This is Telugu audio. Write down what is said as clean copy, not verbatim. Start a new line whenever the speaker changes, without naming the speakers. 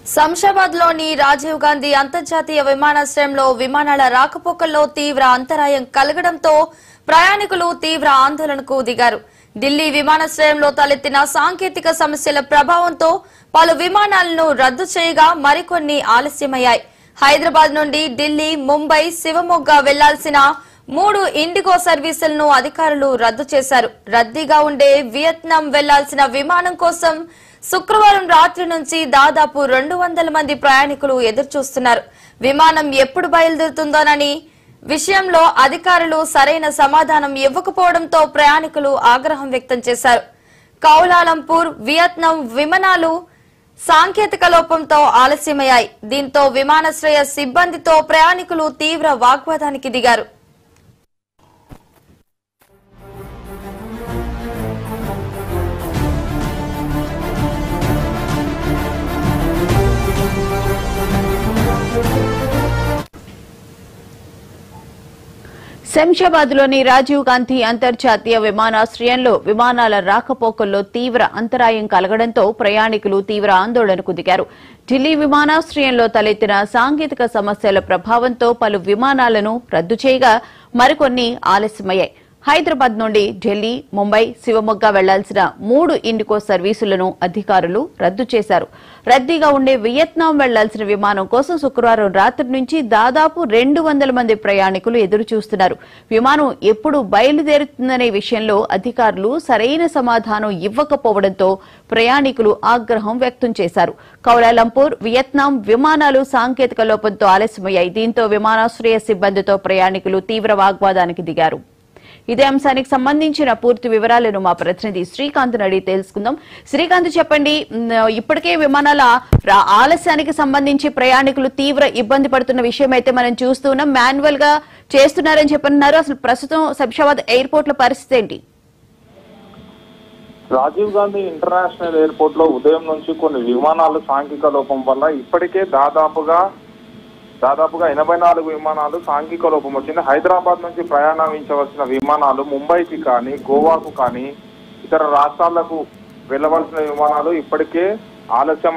శంషాబాద్ లోని రాజీవ్ గాంధీ అంతర్జాతీయ విమానాశ్రయంలో విమానాల రాకపోకల్లో తీవ్ర అంతరాయం కలగడంతో ప్రయాణికులు తీవ్ర ఆందోళనకు దిగారు. ఢిల్లీ విమానాశ్రయంలో తలెత్తిన సాంకేతిక సమస్యల ప్రభావంతో పలు విమానాలను రద్దు చేయగా మరికొన్ని ఆలస్యమయ్యాయి. హైదరాబాద్ నుండి ఢిల్లీ, ముంబై, శివమొగ్గ వెళ్లాల్సిన 3 ఇండిగో సర్వీసులను అధికారులు రద్దు చేశారు. రద్దీగా ఉండే వియత్నాం వెళ్లాల్సిన విమానం కోసం శుక్రవారం రాత్రి నుంచి దాదాపు 200 మంది ప్రయాణికులు ఎదురుచూస్తున్నారు. విమానం ఎప్పుడు బయలుదేరుతుందోనని విషయంలో అధికారులు సరైన సమాధానం ఇవ్వకపోవడంతో ప్రయాణికులు ఆగ్రహం వ్యక్తం చేశారు. కౌలాలంపూర్, వియత్నాం విమానాలు సాంకేతిక లోపంతో ఆలస్యమయ్యాయి. దీంతో విమానాశ్రయ సిబ్బందితో ప్రయాణికులు తీవ్ర వాగ్వాదానికి దిగారు.
శంషాబాద్లోని రాజీవ్ గాంధీ అంతర్జాతీయ విమానాశ్రయంలో విమానాల రాకపోకల్లో తీవ్ర అంతరాయం కలగడంతో ప్రయాణికులు తీవ్ర ఆందోళనకు దిగారు. ఢిల్లీ విమానాశ్రయంలో తలెత్తిన సాంకేతిక సమస్యల ప్రభావంతో పలు విమానాలను రద్దు చేయగా మరికొన్ని ఆలస్యమయ్యాయి. హైదరాబాద్ నుండి ఢిల్లీ, ముంబై, శివమొగ్గ వెళ్లాల్సిన 3 ఇండిగో సర్వీసులను అధికారులు రద్దు చేశారు. రద్దీగా ఉండే వియత్నాం వెళ్లాల్సిన విమానం కోసం శుక్రవారం రాత్రి నుంచి దాదాపు 200 మంది ప్రయాణికులు ఎదురుచూస్తున్నారు. విమానం ఎప్పుడు బయలుదేరుతుందనే విషయంలో అధికారులు సరైన సమాధానం ఇవ్వకపోవడంతో ప్రయాణికులు ఆగ్రహం వ్యక్తం చేశారు. కౌలాలంపూర్, వియత్నాం విమానాలు సాంకేతిక లోపంతో ఆలస్యమయ్యాయి. దీంతో విమానాశ్రయ సిబ్బందితో ప్రయాణికులు తీవ్ర వాగ్వాదానికి దిగారు. ఇదే అంశానికి సంబంధించిన పూర్తి వివరాలను మా ప్రతినిధి శ్రీకాంత్ అడిగి తెలుసుకుందాం. శ్రీకాంత్, చెప్పండి, ఇప్పటికే విమానాల ఆలస్యానికి సంబంధించి ప్రయాణికులు తీవ్ర ఇబ్బంది పడుతున్న విషయం అయితే మనం చూస్తున్నాం. మాన్యువల్ గా చేస్తున్నారని చెప్పన్నారు. అసలు ప్రస్తుతం శంషాబాద్ ఎయిర్పోర్ట్ లో పరిస్థితి ఏంటి?
రాజీవ్ గాంధీ ఇంటర్నేషనల్ ఎయిర్పోర్ట్ లో ఉదయం నుంచి కొన్ని విమానాలు సాంఘిక లోపం వల్ల ఇప్పటికే దాదాపుగా 84 విమానాలు సాంఘిక లోపం వచ్చింది. హైదరాబాద్ నుంచి ప్రయాణించవలసిన విమానాలు ముంబైకి కానీ, గోవాకు కానీ, ఇతర రాష్ట్రాలకు వెళ్లవలసిన విమానాలు ఇప్పటికే ఆలస్యం